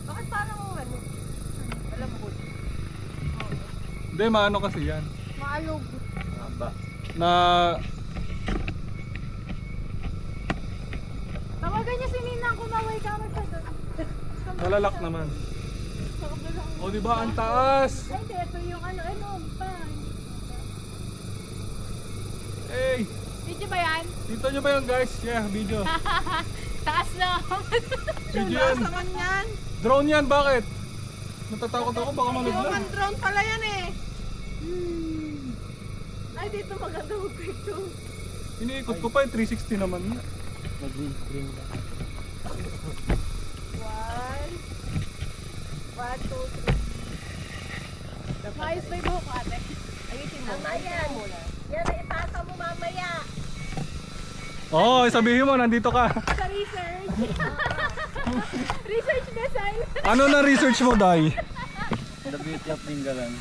Bakit parang ano? Malambot. Hindi, maano kasi yan. Maalog. Haba. Na Tawagan niyo si Ninang kumaway ka magsagot. malalak naman. O di ba ang taas? Ay, hindi. Ito yung ano pa. Hey, Video ba yan? kita nyo ba yun guys? Yeah, video. Taas na. Video yan. Naman yan. Drone yan, bakit? Natatakot ako, baka malaglag. Human drone pala yan eh. Ay, dito maganda mag-picture. Iniikot ko pa yung 360 naman. Mag-green screen ka. 1, 2, 3. Maayos pa yung buhok ate. Ayusin mo. Ayan. Yan ay ipasa mo mamaya. Oo, sabihin mo, nandito ka. Sa research. Research vessel. Ano na research mo, Day? The beauty of Dingalan.